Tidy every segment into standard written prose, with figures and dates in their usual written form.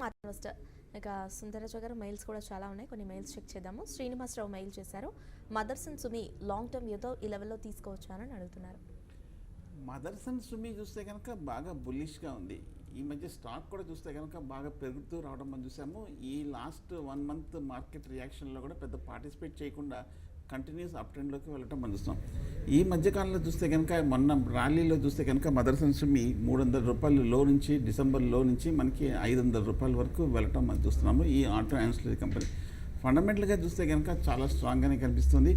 Investor ఇక సుందరరాజు గారు mails కూడా చాలా ఉన్నాయి. కొన్ని మెయిల్స్ చెక్ చేద్దాము. శ్రీనివాసరావు మెయిల్ చేశారు. మదర్సన్ సుమి లాంగ్ టర్మ్ వ్యూతో ఈ లెవెల్లో తీసుకోవచ్చా అని అడుగుతున్నారు. మదర్సన్ సుమి చూస్తే కనుక బాగా బుల్లిష్గా ఉంది. ఈ మధ్య స్టాక్ కూడా చూస్తే కనుక బాగా పెరుగుతూ రావడం మనం చూసాము. ఈ లాస్ట్ 1 మంత్ మార్కెట్ రియాక్షన్లో కూడా పెద్ద పార్టిసిపేట్ చేయకుండా కంటిన్యూస్ అప్ ట్రెండ్లోకి వెళ్ళటం మనం చూస్తాం. ఈ మధ్యకాలంలో చూస్తే కనుక మొన్న ర్యాలీలో చూస్తే కనుక మదర్సన్ సుమి 300 రూపాయలు లో నుంచి డిసెంబర్ లో నుంచి మనకి 500 రూపాయల వరకు వెళ్ళటం మనం చూస్తున్నాము. ఈ ఆటో యాన్సిలరీ కంపెనీ ఫండమెంటల్గా చూస్తే కనుక చాలా స్ట్రాంగ్గానే కనిపిస్తుంది.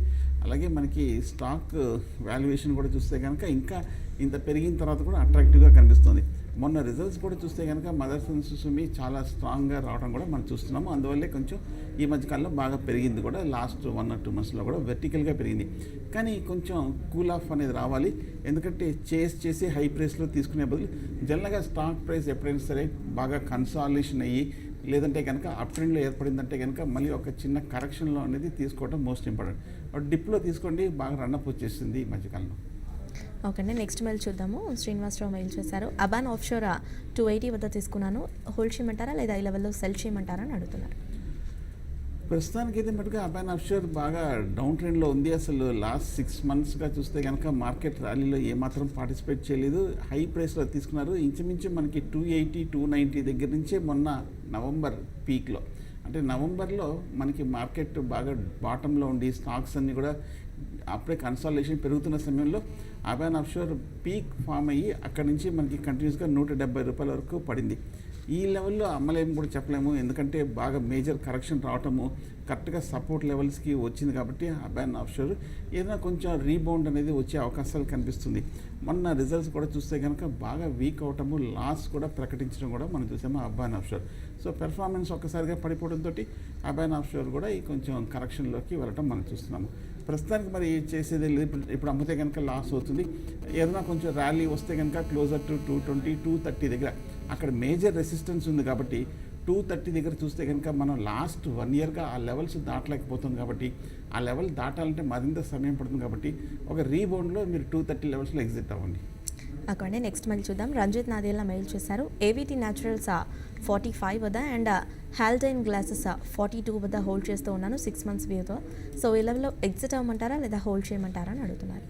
అలాగే మనకి స్టాక్ వాల్యుయేషన్ కూడా చూస్తే కనుక ఇంకా ఇంత పెరిగిన తర్వాత కూడా అట్రాక్టివ్గా కనిపిస్తుంది. మొన్న రిజల్ట్స్ కూడా చూస్తే కనుక మదర్సన్ సుమి చాలా స్ట్రాంగ్గా రావడం కూడా మనం చూస్తున్నాము. అందువల్లే కొంచెం ఈ మధ్యకాలంలో బాగా పెరిగింది కూడా. లాస్ట్ 1 or 2 monthsలో కూడా వెర్టికల్గా పెరిగింది. కానీ కొంచెం కూల్ ఆఫ్ అనేది రావాలి. ఎందుకంటే చేసి హై ప్రైస్లో తీసుకునే బదులు జనరల్గా స్టాక్ ప్రైస్ ఎప్పుడైనా సరే బాగా కన్సాలిడేషన్ అయ్యి లేదంటే కనుక అప్ ట్రెండ్లో ఏర్పడిందంటే కనుక మళ్ళీ ఒక చిన్న కరెక్షన్లో అనేది తీసుకోవడం మోస్ట్ ఇంపార్టెంట్. డిప్లో తీసుకోండి, బాగా రన్అప్ వచ్చేసింది ఈ మధ్యకాలంలో. ఓకే అండి, నెక్స్ట్ మెయిల్ చూద్దాము. శ్రీనివాసరావు మెయిల్ చేశారు. అబాన్ ఆఫ్షోర్ 280 వద్ద తీసుకున్నాను, హోల్డ్ చేయమంటారా లేదా ఈ లెవెల్లో సెల్ చేయమంటారా అని అడుగుతున్నారు. ప్రస్తుతానికి అయితే మటుగా అబాన్ ఆఫ్షోర్ బాగా డౌన్ ట్రెండ్లో ఉంది. అసలు లాస్ట్ 6 monthsగా చూస్తే కనుక మార్కెట్ ర్యాలీలో ఏమాత్రం పార్టిసిపేట్ చేయలేదు. హై ప్రైస్లో తీసుకున్నారు. ఇంచుమించు మనకి 280, 290 దగ్గర నుంచే మొన్న నవంబర్ పీక్లో, అంటే నవంబర్లో మనకి మార్కెట్ బాగా బాటంలో ఉండి స్టాక్స్ అన్నీ కూడా అప్పుడే కన్సాలిడేషన్ పెరుగుతున్న సమయంలో అబాన్ ఆఫ్షోర్ పీక్ ఫామ్ అయ్యి అక్కడి నుంచి మనకి కంటిన్యూస్గా 170 రూపాయల వరకు పడింది. ఈ లెవెల్లో అమ్మలేము కూడా చెప్పలేము, ఎందుకంటే బాగా మేజర్ కరెక్షన్ రావటము కరెక్ట్గా సపోర్ట్ లెవెల్స్కి వచ్చింది కాబట్టి అబాన్ ఆఫ్షోర్ ఏదైనా కొంచెం రీబౌండ్ అనేది వచ్చే అవకాశాలు కనిపిస్తుంది. మొన్న రిజల్ట్స్ కూడా చూస్తే కనుక బాగా వీక్ అవటము, లాస్ కూడా ప్రకటించడం కూడా మనం చూసాము అబాన్ ఆఫ్షోర్. సో పెర్ఫార్మెన్స్ ఒక్కసారిగా పడిపోవడంతో అబాన్ ఆఫ్షోర్ కూడా ఈ కొంచెం కరెక్షన్లోకి వెళ్ళటం మనం చూస్తున్నాము. ప్రస్తుతానికి మరి చేసేది లేదు. ఇప్పుడు అమ్మితే కనుక లాస్ అవుతుంది. ఏదైనా కొంచెం ర్యాలీ వస్తే కనుక క్లోజర్ టు 220, 230 దగ్గర అక్కడ మేజర్ రెసిస్టెన్స్ ఉంది కాబట్టి 230 దగ్గర చూస్తే కనుక మనం లాస్ట్ 1 yearగా ఆ లెవెల్స్ దాటలేకపోతుంది కాబట్టి ఆ లెవెల్ దాటాలంటే మరింత సమయం పడుతుంది కాబట్టి ఒక రీబౌండ్లో మీరు 230 లెవెల్స్లో ఎగ్జిట్ అవ్వండి. అక్కడే నెక్స్ట్ మెయిల్ చూద్దాం. రంజిత్ నాదేళ్ళ మెయిల్ చేశారు. ఏవిటీ న్యాచురల్స్ 45 వద్ద అండ్ హాల్డైన్ గ్లాసెస్ 42 వద్ద హోల్డ్ చేస్తూ ఉన్నాను 6 months వ్యూతో. సో ఈ లెవెల్లో ఎగ్జిట్ అవ్వమంటారా లేదా హోల్డ్ చేయమంటారా అని అడుగుతున్నారు.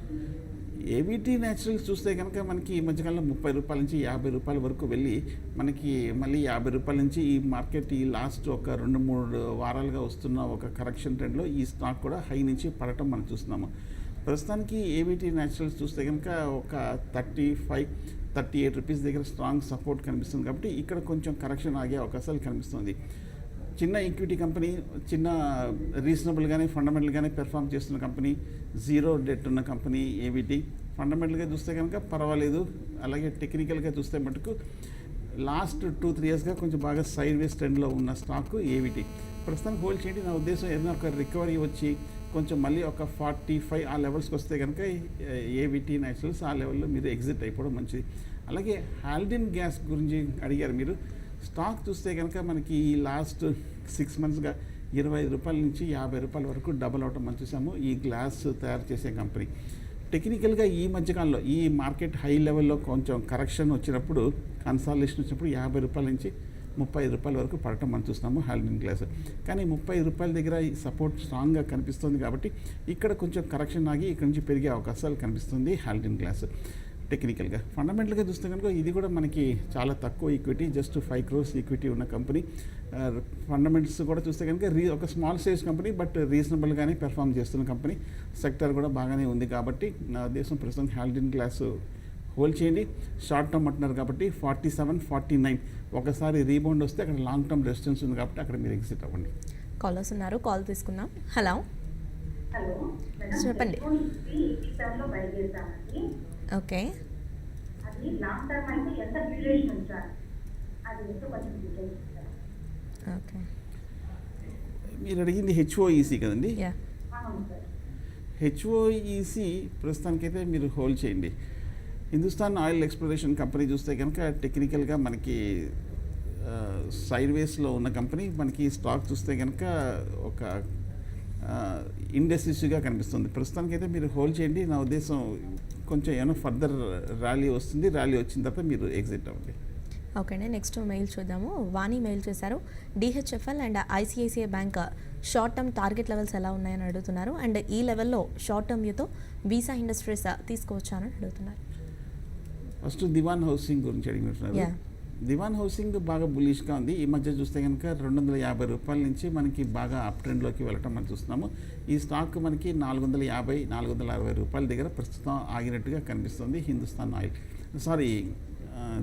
ఏవిటీ న్యాచురల్స్ చూస్తే కనుక మనకి ఈ మధ్యకాలంలో 30 రూపాయల నుంచి 50 రూపాయల వరకు వెళ్ళి మనకి మళ్ళీ 50 రూపాయల నుంచి ఈ మార్కెట్ ఈ లాస్ట్ ఒక 2-3 వారాలుగా వస్తున్న ఒక కరెక్షన్ ట్రెండ్లో ఈ స్టాక్ కూడా హై నుంచి పడటం మనం చూస్తున్నాము. ప్రస్తుతానికి ఏవిటీ న్యాచురల్స్ చూస్తే కనుక ఒక 35-38 రూపీస్ దగ్గర స్ట్రాంగ్ సపోర్ట్ కనిపిస్తుంది కాబట్టి ఇక్కడ కొంచెం కరెక్షన్ ఆగే అవకాశాలు కనిపిస్తుంది. చిన్న ఈక్విటీ కంపెనీ, చిన్న రీజనబుల్గానే ఫండమెంటల్గానే పెర్ఫామ్ చేస్తున్న కంపెనీ, జీరో డెట్ ఉన్న కంపెనీ ఏవిటీ. ఫండమెంటల్గా చూస్తే కనుక పర్వాలేదు. అలాగే టెక్నికల్గా చూస్తే మటుకు లాస్ట్ 2-3 yearsగా కొంచెం బాగా సైడ్ వేస్ ట్రెండ్లో ఉన్న స్టాక్ ఏవిటీ. ప్రస్తుతానికి హోల్డ్ చేయండి. నా ఉద్దేశం ఏదైనా ఒక రికవరీ వచ్చి కొంచెం మళ్ళీ ఒక 45 ఆ లెవెల్స్కి వస్తే కనుక ఏవిటీ న్యాచురల్స్ ఆ లెవెల్లో మీరు ఎగ్జిట్ అయిపోవడం మంచిది. అలాగే హాల్డిన్ గ్యాస్ గురించి అడిగారు మీరు. స్టాక్ చూస్తే కనుక మనకి ఈ లాస్ట్ 6 monthsగా 25 రూపాయల నుంచి 50 రూపాయల వరకు డబల్ అవటం మనం చూసాము. ఈ గ్లాస్ తయారు చేసే కంపెనీ టెక్నికల్గా ఈ మధ్యకాలంలో ఈ మార్కెట్ హై లెవెల్లో కొంచెం కరెక్షన్ వచ్చినప్పుడు, కన్సాలిడేషన్ వచ్చినప్పుడు 50 రూపాయల నుంచి 35 రూపాయల వరకు పడటం మనం చూస్తున్నాము హాల్డిన్ గ్లాస్. కానీ 30 రూపాయల దగ్గర ఈ సపోర్ట్ స్ట్రాంగ్గా కనిపిస్తుంది కాబట్టి ఇక్కడ కొంచెం కరెక్షన్ ఆగి ఇక్కడ నుంచి పెరిగే అవకాశాలు కనిపిస్తుంది హాల్డిన్ గ్లాస్. టెక్నికల్గా ఫండమెంటల్గా చూస్తే కనుక ఇది కూడా మనకి చాలా తక్కువ ఈక్విటీ, జస్ట్ 5 crores ఈక్విటీ ఉన్న కంపెనీ. ఫండమెంటల్స్ కూడా చూస్తే కనుక ఒక స్మాల్ సైజ్ కంపెనీ, బట్ రీజనబుల్గానే పెర్ఫామ్ చేస్తున్న కంపెనీ. సెక్టర్ కూడా బాగానే ఉంది కాబట్టి నా ఉద్దేశం ప్రస్తుతం హాల్డిన్ గ్లాస్ హోల్డ్ చేయండి. షార్ట్ టర్మ్ అంటున్నారు కాబట్టి 47, 49 ఒకసారి రీబౌండ్ వస్తే అక్కడ లాంగ్ టర్మ్ రెసిస్టెన్స్ ఉంది కాబట్టి అక్కడ మీరు ఎగ్జిట్ అవ్వండి. కాలర్స్ ఉన్నారు, కాల్ తీసుకుందాం. హలో చెప్పండి. Okay, okay. మీరు అడిగింది హెచ్ఓఈసీ కదండి. హెచ్ఓఈసీ ప్రస్తుతానికైతే మీరు హోల్డ్ చేయండి. హిందుస్థాన్ ఆయిల్ ఎక్స్ప్లోరేషన్ కంపెనీ చూస్తే కనుక టెక్నికల్గా మనకి సైడ్ వేస్లో ఉన్న కంపెనీ. మనకి స్టాక్ చూస్తే కనుక ఒక ఇండెసిసివ్గా కనిపిస్తుంది. ప్రస్తుతానికైతే మీరు హోల్డ్ చేయండి. నా ఉద్దేశం కొంచెం ఏమైనా ఫర్దర్ ర్యాలీ వస్తుంది, ర్యాలీ వచ్చిన తర్వాత మీరు ఎగ్జిట్ అవ్వండి. ఓకే అండి, నెక్స్ట్ మెయిల్ చూద్దాము. వాణి మెయిల్ చేశారు. DHFL and ICICI bank short term target levels ఎలా ఉన్నాయని అడుగుతున్నారు. అండ్ ఈ లెవెల్లో షార్ట్ టర్మ్ యూతో వీసా ఇండస్ట్రీస్ తీసుకోవచ్చా అని అడుగుతున్నారు. ఫస్ట్ దివాన్ హౌసింగ్ గురించి అడిగినట్టున్నారు. Yeah. దివాన్ హౌసింగ్ బాగా బులిష్గా ఉంది. ఈ మధ్య చూస్తే కనుక 250 రూపాయల నుంచి మనకి బాగా అప్ ట్రెండ్లోకి వెళ్ళటం మనం చూస్తున్నాము. ఈ స్టాక్ మనకి 450, 460 రూపాయల దగ్గర ప్రస్తుతం ఆగినట్టుగా కనిపిస్తుంది. హిందుస్థాన్ ఆయిల్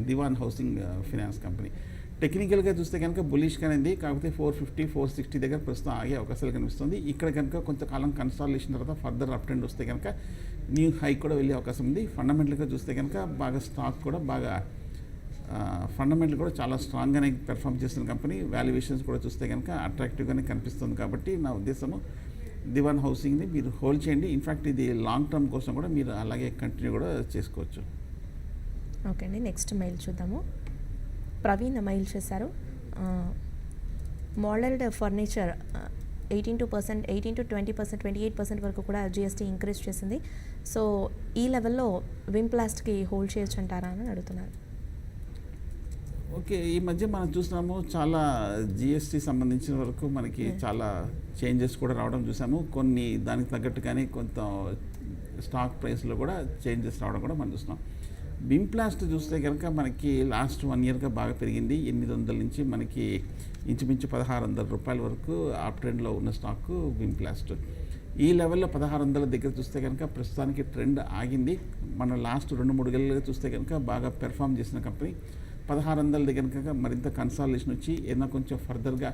దివాన్ హౌసింగ్ ఫైనాన్స్ కంపెనీ. టెక్నికల్గా చూస్తే కనుక బులిష్గానే ఉంది. కాకపోతే 450, 460 దగ్గర ప్రస్తుతం ఆగే అవకాశాలు కనిపిస్తుంది. ఇక్కడ కనుక కొంతకాలం కన్సాలిడేషన్ తర్వాత ఫర్దర్ అప్ ట్రెండ్ వస్తే కనుక న్యూ హై కూడా వెళ్ళే అవకాశం ఉంది. ఫండమెంటల్గా చూస్తే కనుక బాగా స్టాక్ కూడా బాగా ఫండమెంటల్ కూడా చాలా స్ట్రాంగ్గానే పెర్ఫామ్ చేస్తున్న కంపెనీ. వాల్యుయేషన్స్ కూడా చూస్తే కనుక అట్రాక్టివ్గానే కనిపిస్తుంది. కాబట్టి నా ఉద్దేశము దివాన్ హౌసింగ్ని మీరు హోల్డ్ చేయండి. ఇన్ఫ్యాక్ట్ ఇది లాంగ్ టర్మ్ కోసం కూడా మీరు అలాగే కంటిన్యూ కూడా చేసుకోవచ్చు. ఓకే అండి, నెక్స్ట్ మెయిల్ చూద్దాము. ప్రవీణ్ మెయిల్ చేశారు. మోడల్డ్ ఫర్నిచర్ 18 to 20%, 28% వరకు కూడా జిఎస్టీ ఇంక్రీజ్ చేసింది. సో ఈ లెవెల్లో వింప్లాస్ట్కి హోల్డ్ చేయొచ్చు అంటారా అని అడుగుతున్నారు. ఓకే, ఈ మధ్య మనం చూస్తున్నాము చాలా జిఎస్టీ సంబంధించిన వరకు మనకి చాలా చేంజెస్ కూడా రావడం చూసాము. కొన్ని దానికి తగ్గట్టుగానే కొంత స్టాక్ ప్రైస్లో కూడా చేంజెస్ రావడం కూడా మనం చూస్తున్నాం. వింప్లాస్ట్ చూస్తే కనుక మనకి లాస్ట్ 1 ఇయర్గా బాగా పెరిగింది. 800 నుంచి మనకి ఇంచుమించు 1600 రూపాయల వరకు అప్ ట్రెండ్లో ఉన్న స్టాక్ వింప్లాస్ట్. ఈ లెవెల్లో 1600 దగ్గర చూస్తే కనుక ప్రస్తుతానికి ట్రెండ్ ఆగింది. మనం లాస్ట్ 2-3 ఏళ్ళుగా చూస్తే కనుక బాగా పెర్ఫామ్ చేసిన కంపెనీ 1600 దగ్గర కనుక మరింత కన్సాలిడేషన్ వచ్చి ఏదైనా కొంచెం ఫర్దర్గా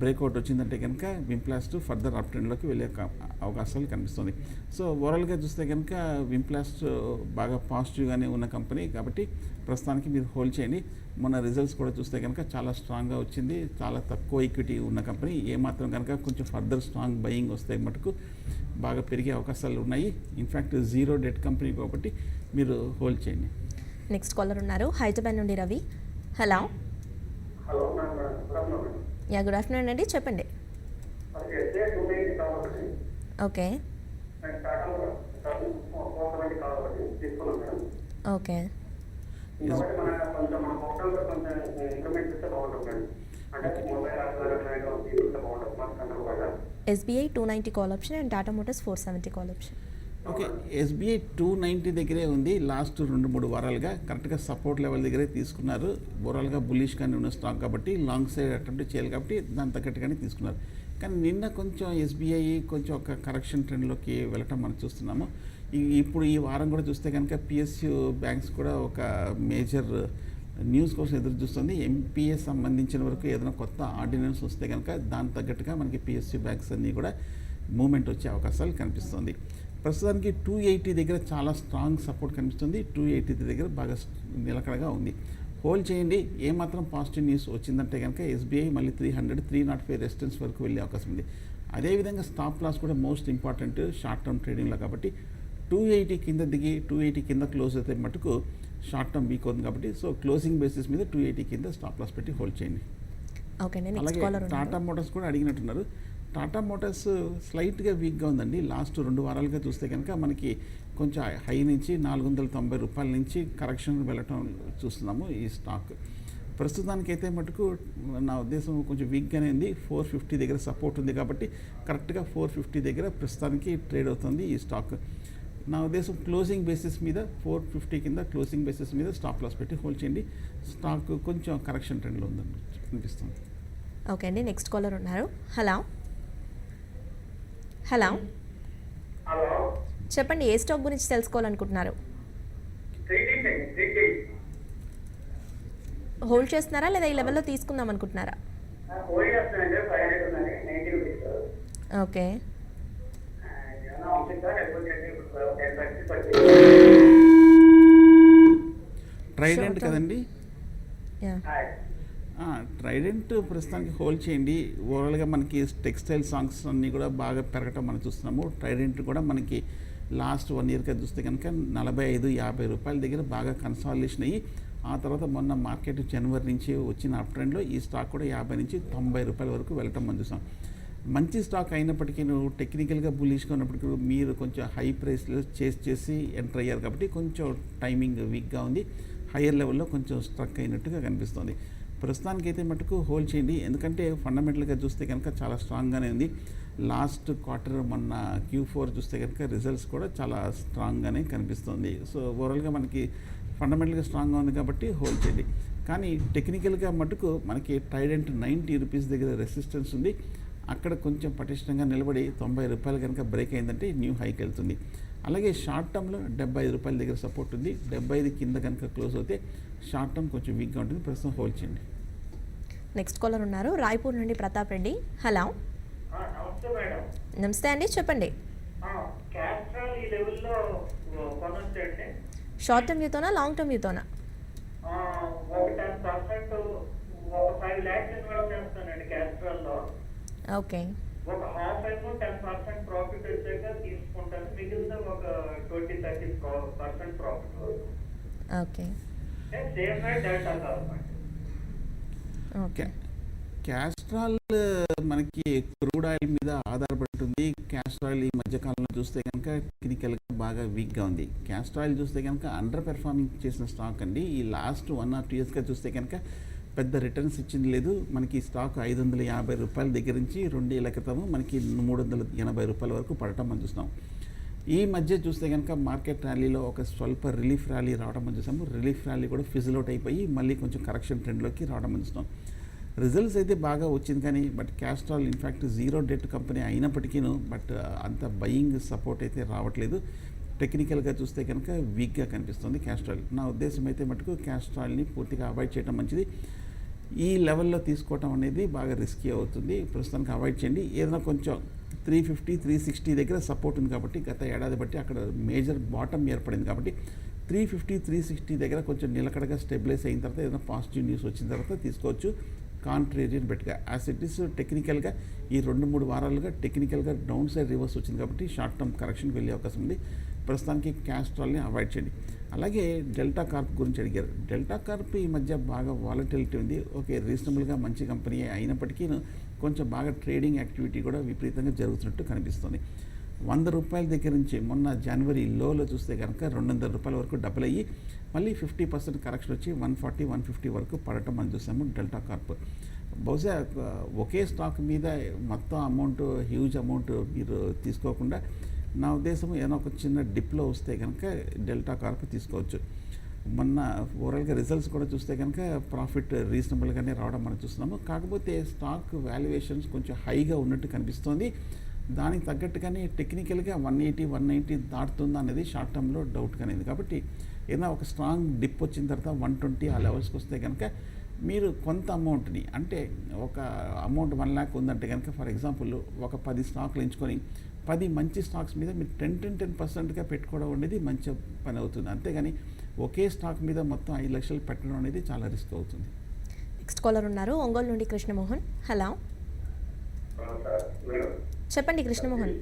బ్రేక్అవుట్ వచ్చిందంటే కనుక వింప్లాస్ట్ ఫర్దర్ అప్ ట్రెండ్లోకి వెళ్ళే అవకాశాలు కనిపిస్తుంది. సో ఓవరాల్గా చూస్తే కనుక వింప్లాస్ట్ బాగా పాజిటివ్గానే ఉన్న కంపెనీ కాబట్టి ప్రస్తుతానికి మీరు హోల్డ్ చేయండి. మొన్న రిజల్ట్స్ కూడా చూస్తే కనుక చాలా స్ట్రాంగ్గా వచ్చింది. చాలా తక్కువ ఈక్విటీ ఉన్న కంపెనీ. ఏమాత్రం కనుక కొంచెం ఫర్దర్ స్ట్రాంగ్ బయింగ్ వస్తే మటుకు బాగా పెరిగే అవకాశాలు ఉన్నాయి. ఇన్ఫ్యాక్ట్ జీరో డెట్ కంపెనీ కాబట్టి మీరు హోల్డ్ చేయండి. నెక్స్ట్ కాలర్ ఉన్నారు హైదరాబాద్ నుండి Ravi. Hello. Hello madam. Yeah, good afternoon అండి, చెప్పండి. Okay okay SBI 290 call option and Tata Motors 470 call option. Okay, SBI 290 దగ్గరే ఉంది. లాస్ట్ 2-3 వారాలుగా కరెక్ట్గా సపోర్ట్ లెవెల్ దగ్గరే తీసుకున్నారు. ఓవరాల్గా బులిష్గానే ఉన్న స్టాక్ కాబట్టి లాంగ్ సైడ్ అటెంప్ట్ చేయాలి కాబట్టి దాని తగ్గట్టుగానే తీసుకున్నారు. కానీ నిన్న కొంచెం ఎస్బీఐ కొంచెం ఒక కరెక్షన్ ట్రెండ్లోకి వెళ్ళటం మనం చూస్తున్నాము. ఇప్పుడు ఈ వారం కూడా చూస్తే కనుక పిఎస్యు బ్యాంక్స్ కూడా ఒక మేజర్ న్యూస్ కోసం ఎదురు చూస్తుంది. ఎంపీఎస్ సంబంధించిన వరకు ఏదైనా కొత్త ఆర్డినెన్స్ వస్తే కనుక దాని తగ్గట్టుగా మనకి పిఎస్యు బ్యాంక్స్ అన్నీ కూడా మూమెంట్ వచ్చే అవకాశాలు కనిపిస్తుంది. ప్రస్తుతానికి 280 దగ్గర చాలా స్ట్రాంగ్ సపోర్ట్ కనిపిస్తుంది. 280 దగ్గర బాగా నిలకడగా ఉంది. హోల్డ్ చేయండి. ఏమాత్రం పాజిటివ్ న్యూస్ వచ్చిందంటే కనుక ఎస్బీఐ మళ్ళీ 300, 305 రెసిస్టెన్స్ వరకు వెళ్ళే అవకాశం ఉంది. అదేవిధంగా స్టాప్ లాస్ కూడా మోస్ట్ ఇంపార్టెంట్ షార్ట్ టర్మ్ ట్రేడింగ్లో కాబట్టి 280 కింద దిగి 280 కింద క్లోజ్ అయితే మటుకు షార్ట్ టర్మ్ వీక్ అవుతుంది కాబట్టి సో క్లోజింగ్ బేసిస్ మీద 280 కింద స్టాప్ లాస్ పెట్టి హోల్డ్ చేయండి. అలాగే టాటా మోటార్స్ కూడా అడిగినట్టున్నారు. టాటా మోటార్స్ స్లైట్గా వీక్గా ఉందండి. లాస్ట్ 2 వారాలుగా చూస్తే కనుక మనకి కొంచెం హై నుంచి 490 రూపాయల నుంచి కరెక్షన్ వెళ్ళటం చూస్తున్నాము ఈ స్టాక్. ప్రస్తుతానికైతే మటుకు నా ఉద్దేశం కొంచెం వీక్గానే ఉంది. 450 దగ్గర సపోర్ట్ ఉంది కాబట్టి కరెక్ట్గా 450 దగ్గర ప్రస్తుతానికి ట్రేడ్ అవుతుంది ఈ స్టాక్. నా ఉద్దేశం క్లోజింగ్ బేసిస్ మీద 450 కింద క్లోజింగ్ బేసిస్ మీద స్టాప్ లాస్ పెట్టి హోల్డ్ చేయండి. స్టాక్ కొంచెం కరెక్షన్ ట్రెండ్లో ఉందని అనిపిస్తుంది. ఓకే అండి, నెక్స్ట్ కాలర్ ఉన్నారు. హలో. Hello, hello. చెప్పండి, ఏ స్టాక్ గురించి తెలుసుకోవాలనుకుంటున్నారు? హోల్డ్ చేస్తున్నారా లేదా ఈ లెవెల్లో తీసుకుందాం అనుకుంటున్నారా? ఓకే ట్రైడెంట్ కదండి. యా, ట్రైడెంట్ ప్రస్తుతానికి హోల్డ్ చేయండి. ఓవరాల్గా మనకి టెక్స్టైల్ సాంగ్స్ అన్నీ కూడా బాగా పెరగటం మనం చూస్తున్నాము. ట్రైడెంట్ కూడా మనకి లాస్ట్ 1 ఇయర్గా చూస్తే కనుక 45-50 రూపాయల దగ్గర బాగా కన్సాలిడేషన్ అయ్యి ఆ తర్వాత మొన్న మార్కెట్ జనవరి నుంచి వచ్చిన అప్ ట్రెండ్లో ఈ స్టాక్ కూడా 50 నుంచి 90 రూపాయల వరకు వెళ్ళటం మనం చూసాం. మంచి స్టాక్ అయినప్పటికీ నువ్వు టెక్నికల్గా బులిష్గా ఉన్నప్పటికీ మీరు కొంచెం హై ప్రైస్లో చేసి ఎంటర్ అయ్యారు కాబట్టి కొంచెం టైమింగ్ వీక్గా ఉంది. హయ్యర్ లెవెల్లో కొంచెం స్ట్రక్ అయినట్టుగా కనిపిస్తుంది. ప్రస్తుతానికైతే మటుకు హోల్డ్ చేయండి, ఎందుకంటే ఫండమెంటల్గా చూస్తే కనుక చాలా స్ట్రాంగ్గానే ఉంది. లాస్ట్ క్వార్టర్ మొన్న Q4 చూస్తే కనుక రిజల్ట్స్ కూడా చాలా స్ట్రాంగ్గానే కనిపిస్తుంది. సో ఓవరాల్గా మనకి ఫండమెంటల్గా స్ట్రాంగ్గా ఉంది కాబట్టి హోల్డ్ చేయండి. కానీ టెక్నికల్గా మటుకు మనకి ట్రైడెంట్ 90 రూపీస్ దగ్గర రెసిస్టెన్స్ ఉంది. అక్కడ కొంచెం పటిష్టంగా నిలబడి 90 రూపాయలు కనుక బ్రేక్ అయిందంటే న్యూ హైకి వెళ్తుంది. అలాగే షార్ట్ టర్మ్లో 75 రూపాయల దగ్గర సపోర్ట్ ఉంది. 75 కింద కనుక క్లోజ్ అవుతే షార్ట్ టర్మ్ కొంచెం వీక్గా ఉంటుంది. ప్రస్తుతం హోల్డ్ చేయండి. నెక్స్ట్ కాలర్ ఉన్నారు రాయ్పూర్ నుండి ప్రతాప్ రెడ్డి. హలో, నమస్తే మేడం. నమస్తే అండి, చెప్పండి. క్యాస్ట్రాల్ ఈ లెవెల్లో కొనొచ్చండి. షార్ట్ టర్మ్ వ్యూతోనా లాంగ్ టర్మ్ వ్యూతోనా? ఒక 10% ఒక 5 lakhs ఇన్వెస్ట్ చేస్తానండి క్యాస్ట్రాల్లో. ఓకే, ఒక హాఫ్ ఏమో 10% ప్రాఫిట్ వచ్చాక తీసుకుంటాను, మిగిలిన ఒక 20-30% ప్రాఫిట్ వస్తుంది. ఓకే, సేమ్ డెల్టా కావాలి. ఓకే. క్యాస్ట్రాల్ మనకి క్రూడ్ ఆయిల్ మీద ఆధారపడుతుంది. క్యాస్ట్రాల్ ఈ మధ్యకాలంలో చూస్తే కనుక టెక్నికల్గా బాగా వీక్గా ఉంది. క్యాస్ట్రాల్ చూస్తే కనుక అండర్ పెర్ఫార్మింగ్ చేసిన స్టాక్ అండి. ఈ లాస్ట్ 1 or 2 yearsగా చూస్తే కనుక పెద్ద రిటర్న్స్ ఇచ్చింది లేదు. మనకి స్టాక్ 550 రూపాయల దగ్గర నుంచి 2 ఏళ్ల క్రితము మనకి 380 రూపాయల వరకు పడటం మనం చూస్తున్నాం. ఈ మధ్య చూస్తే కనుక మార్కెట్ ర్యాలీలో ఒక స్వల్ప రిలీఫ్ ర్యాలీ రావడం మనం చూసాము. రిలీఫ్ ర్యాలీ కూడా ఫిజిల్ అవుట్ అయిపోయి మళ్ళీ కొంచెం కరెక్షన్ ట్రెండ్లోకి రావడం మనం చూస్తున్నాం. రిజల్ట్స్ అయితే బాగా వచ్చింది కానీ but Castrol in fact zero debt company అయినప్పటికీను బట్ అంత బయింగ్ సపోర్ట్ అయితే రావట్లేదు. టెక్నికల్గా చూస్తే కనుక వీక్గా కనిపిస్తుంది క్యాస్ట్రాల్. నా ఉద్దేశం అయితే మటుకు క్యాస్ట్రాల్ని పూర్తిగా అవాయిడ్ చేయడం మంచిది. ఈ లెవెల్లో తీసుకోవటం అనేది బాగా రిస్కీ అవుతుంది. ప్రస్తుతానికి అవాయిడ్ చేయండి. ఏదైనా కొంచెం 350-360 దగ్గర సపోర్ట్ ఉంది కాబట్టి గత ఏడాది బట్టి అక్కడ మేజర్ బాటమ్ ఏర్పడింది కాబట్టి 350-360 దగ్గర కొంచెం నిలకడగా స్టెబిలైజ్ అయిన తర్వాత ఏదైనా పాజిటివ్ న్యూస్ వచ్చిన తర్వాత తీసుకోవచ్చు. కాంట్రేరియన్ బెట్గా యాజ్ ఇట్ ఈస్ టెక్నికల్గా ఈ 2-3 వారాలుగా టెక్నికల్గా డౌన్ సైడ్ రివర్స్ వచ్చింది కాబట్టి షార్ట్ టర్మ్ కరెక్షన్కి వెళ్ళే అవకాశం ఉంది. ప్రస్తుతానికి క్యాస్ట్రాల్ని అవాయిడ్ చేయండి. అలాగే డెల్టా కార్ప్ గురించి అడిగారు. డెల్టా కార్ప్ ఈ మధ్య బాగా వాలటిలిటీ ఉంది. ఓకే, రీజనబుల్గా మంచి కంపెనీ అయినప్పటికీ కొంచెం బాగా ట్రేడింగ్ యాక్టివిటీ కూడా విపరీతంగా జరుగుతున్నట్టు కనిపిస్తుంది. 100 రూపాయల దగ్గర నుంచి మొన్న జనవరి లోలో చూస్తే కనుక 200 రూపాయల వరకు డబుల్ అయ్యి మళ్ళీ 50% కరెక్షన్ వచ్చి 140-150 వరకు పడటం మనం చూసాము డెల్టా కార్ప్. బహుశా ఒకే స్టాక్ మీద మొత్తం అమౌంట్ హ్యూజ్ అమౌంట్ మీరు తీసుకోకుండా నా ఉద్దేశం ఏదైనా ఒక చిన్న డిప్లో వస్తే కనుక డెల్టా కార్ప్ తీసుకోవచ్చు. మొన్న ఓవరాల్గా రిజల్ట్స్ కూడా చూస్తే కనుక ప్రాఫిట్ రీజనబుల్గానే రావడం మనం చూస్తున్నాము. కాకపోతే స్టాక్ వాల్యుయేషన్స్ కొంచెం హైగా ఉన్నట్టు కనిపిస్తోంది. దానికి తగ్గట్టుగానే టెక్నికల్గా 180-190 దాటుతుందా అనేది షార్ట్ టర్మ్లో డౌట్గానే ఉంది. కాబట్టి ఏదైనా ఒక స్ట్రాంగ్ డిప్ వచ్చిన తర్వాత 120 ఆ లెవెల్స్కి వస్తే కనుక మీరు కొంత అమౌంట్ని అంటే ఒక అమౌంట్ 1 lakh ఉందంటే కనుక ఫర్ ఎగ్జాంపుల్ ఒక 10 స్టాక్లు ఎంచుకొని 10 మంచి స్టాక్స్ మీద మీరు 10%గా పెట్టుకోవడం అనేది మంచి పని అవుతుంది. అంతేగాని ఒకే స్టాక్ మీద మొత్తం 5 లక్షలు పెట్టడం అనేది చాలా రిస్క్ అవుతుంది. నెక్స్ట్ కాలర్ ఉన్నారు ఒంగోలు నుండి కృష్ణమోహన్. హలో, చెప్పండి కృష్ణమోహన్.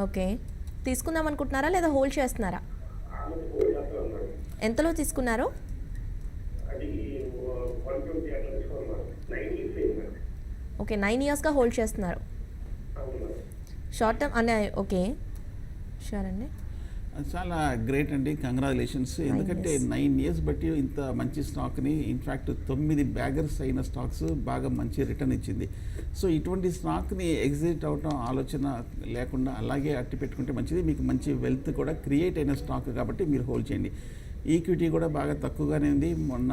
ఓకే, తీసుకుందాం అనుకుంటున్నారా లేదా హోల్డ్ చేస్తున్నారా? ఎంతలో తీసుకున్నారు? ఓకే, 9 yearsగా హోల్డ్ చేస్తున్నారు. షార్ట్ టర్మ్ అనే ఓకే, షూర్ అండి. చాలా గ్రేట్ అండి, కంగ్రాచులేషన్స్. ఎందుకంటే 9 years బట్టి ఇంత మంచి స్టాక్ని ఇన్ఫ్యాక్ట్ 9 బ్యాగర్స్ అయిన స్టాక్స్ బాగా మంచి రిటర్న్ ఇచ్చింది. సో ఇటువంటి స్టాక్ని ఎగ్జిట్ అవటం ఆలోచన లేకుండా అలాగే అట్టి పెట్టుకుంటే మంచిది. మీకు మంచి వెల్త్ కూడా క్రియేట్ అయిన స్టాక్ కాబట్టి మీరు హోల్డ్ చేయండి. ఈక్విటీ కూడా బాగా తక్కువగానే ఉంది. మొన్న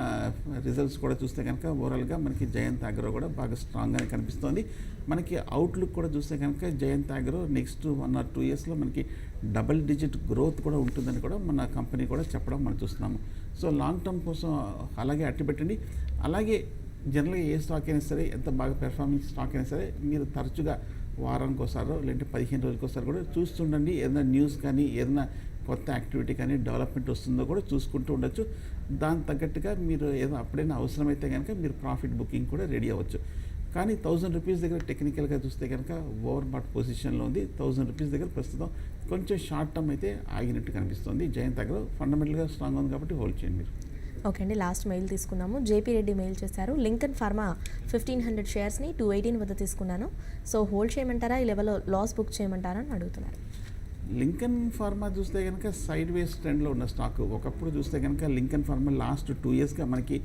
రిజల్ట్స్ కూడా చూస్తే కనుక ఓవరాల్గా మనకి జయంత్ అగ్రో కూడా బాగా స్ట్రాంగ్గానే కనిపిస్తోంది. మనకి అవుట్లుక్ కూడా చూస్తే కనుక జయంత్ అగ్రో నెక్స్ట్ 1 or 2 yearsలో మనకి డబుల్ డిజిట్ గ్రోత్ కూడా ఉంటుందని కూడా మన కంపెనీ కూడా చెప్పడం మనం చూస్తున్నాము. సో లాంగ్ టర్మ్ కోసం అలాగే అట్టి పెట్టండి. అలాగే జనరల్గా ఏ స్టాక్ అయినా సరే ఎంత బాగా పెర్ఫార్మింగ్ స్టాక్ అయినా సరే మీరు తరచుగా వారానికి ఒకసారో లేదంటే 15 రోజులకి ఒకసారి కూడా చూస్తుండండి. ఏదైనా న్యూస్ కానీ ఏదైనా కొత్త యాక్టివిటీ కానీ డెవలప్మెంట్ వస్తుందో కూడా చూసుకుంటూ ఉండొచ్చు. దాని తగ్గట్టుగా మీరు ఏదో అప్పుడైనా అవసరమైతే కనుక మీరు ప్రాఫిట్ బుకింగ్ కూడా రెడీ అవ్వచ్చు. కానీ 1000 రూపీస్ దగ్గర టెక్నికల్గా చూస్తే కనుక ఓవర్ బాట్ పొజిషన్లో ఉంది. 1000 రూపీస్ దగ్గర ప్రస్తుతం కొంచెం షార్ట్ టర్మ్ అయితే ఆగినట్టు కనిపిస్తుంది. జయంత్ దగ్గర ఫండమెంటల్గా స్ట్రాంగ్ ఉంది కాబట్టి హోల్డ్ చేయండి మీరు. ఓకే అండి, లాస్ట్ మెయిల్ తీసుకున్నాము. జేపీ రెడ్డి మెయిల్ చేశారు. లింకన్ ఫార్మా 1500 షేర్స్ని 218 వద్ద తీసుకున్నాను. సో హోల్డ్ చేయమంటారా, ఈ లెవెల్లో లాస్ బుక్ చేయమంటారా అని అడుగుతున్నారు. లింకన్ ఫార్మా చూస్తే కనుక సైడ్ వేస్ ట్రెండ్లో ఉన్న స్టాక్. ఒకప్పుడు చూస్తే కనుక లింకన్ ఫార్మా లాస్ట్ 2 ఇయర్స్గా మనకి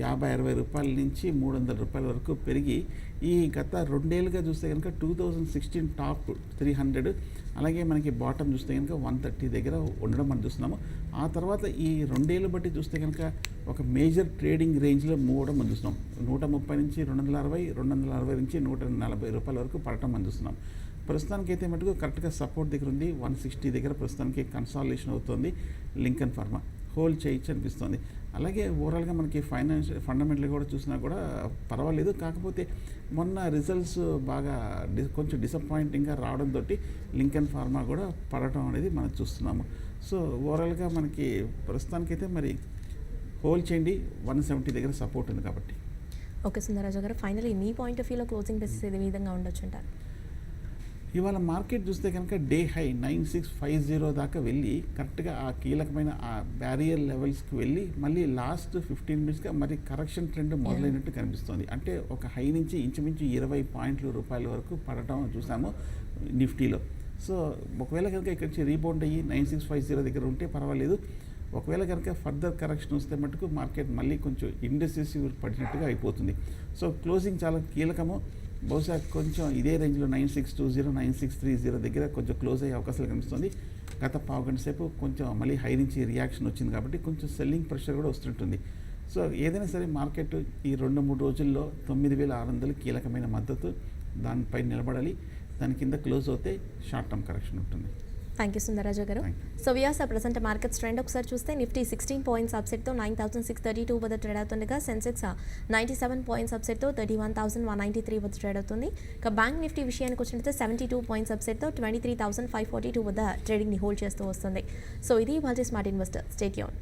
50-60 రూపాయల నుంచి 300 రూపాయల వరకు పెరిగి ఈ గత 2 ఏళ్ళుగా చూస్తే కనుక 2016 టాప్ 300, అలాగే మనకి బాటమ్ చూస్తే కనుక 130 దగ్గర ఉండడం మనం చూస్తున్నాము. ఆ తర్వాత ఈ 2 ఏళ్ళు బట్టి చూస్తే కనుక ఒక మేజర్ ట్రేడింగ్ రేంజ్లో మూవ్ అవడం మనం చూస్తున్నాం. 130 నుంచి 260, 260 నుంచి 140 రూపాయల వరకు పడటం మనం చూస్తున్నాం. ప్రస్తుతానికి అయితే మటుకు కరెక్ట్గా సపోర్ట్ దగ్గర ఉంది. 160 దగ్గర ప్రస్తుతానికి కన్సాలిడేషన్ అవుతుంది. లింకన్ ఫార్మా హోల్డ్ చేయొచ్చు అనిపిస్తుంది. అలాగే ఓవరాల్గా మనకి ఫండమెంటల్ కూడా చూసినా కూడా పర్వాలేదు. కాకపోతే మొన్న రిజల్ట్స్ బాగా కొంచెం డిసప్పాయింటింగ్గా రావడంతో లింకన్ ఫార్మా కూడా పడటం అనేది మనం చూస్తున్నాము. సో ఓవరాల్గా మనకి ప్రస్తుతానికైతే మరి హోల్డ్ చేయండి. 170 దగ్గర సపోర్ట్ ఉంది కాబట్టి. ఓకే సుందరరాజు గారు, ఫైనలీ మీ పాయింట్ ఆఫ్ వ్యూలో క్లోజింగ్ బేసిస్ ఏ విధంగా ఉండొచ్చు అంటారు? ఇవాళ మార్కెట్ చూస్తే కనుక డే హై 9650 దాకా వెళ్ళి కరెక్ట్గా ఆ కీలకమైన ఆ బ్యారియర్ లెవెల్స్కి వెళ్ళి మళ్ళీ లాస్ట్ 15 మినిట్స్గా మరి కరెక్షన్ ట్రెండ్ మొదలైనట్టు కనిపిస్తుంది. అంటే ఒక హై నుంచి ఇంచుమించు 20 పాయింట్ల రూపాయల వరకు పడటం చూసాము నిఫ్టీలో. సో ఒకవేళ కనుక ఇక్కడ నుంచి రీబౌండ్ అయ్యి 9650 దగ్గర ఉంటే పర్వాలేదు. ఒకవేళ కనుక ఫర్దర్ కరెక్షన్ వస్తే మటుకు మార్కెట్ మళ్ళీ కొంచెం ఇండెసిసివ్ పడినట్టుగా అయిపోతుంది. సో క్లోజింగ్ చాలా కీలకము. బహుశా కొంచెం ఇదే రేంజ్లో 9620, 9630 దగ్గర కొంచెం క్లోజ్ అయ్యే అవకాశాలు కనిపిస్తుంది. గత పావు గంట సేపు కొంచెం మళ్ళీ హై నుంచి రియాక్షన్ వచ్చింది కాబట్టి కొంచెం సెల్లింగ్ ప్రెషర్ కూడా వస్తుంటుంది. సో ఏదైనా సరే మార్కెట్ ఈ 2-3 రోజుల్లో 9600 కీలకమైన మద్దతు, దానిపై నిలబడాలి. దాని కింద క్లోజ్ అవుతే షార్ట్ టర్మ్ కరెక్షన్ ఉంటుంది. థ్యాంక్ యూ సుందరరాజు గారు. సో వియాస్ ప్రజెంట్ మార్కెట్స్ ట్రెండ్ ఒకసారి చూస్తే నిఫ్టీ 16 పాయింట్స్ అప్సెట్తో 9632 వద్ద ట్రేడ్ అవుతుండగా సెన్సెక్స్ 97 పాయింట్స్ అప్సెట్తో 31193 వద్ద ట్రేడ్ అవుతుంది. ఇక బ్యాంక్ నిఫ్టీ విషయానికి వచ్చినట్లయితే 72 పాయింట్స్ అప్సెట్తో 23542 వద్ద ట్రేడింగ్ని హోల్డ్ చేస్తూ వస్తుంది. సో ఇది ఇవాల్టి స్మార్ట్ ఇన్వెస్టర్. Stay tune.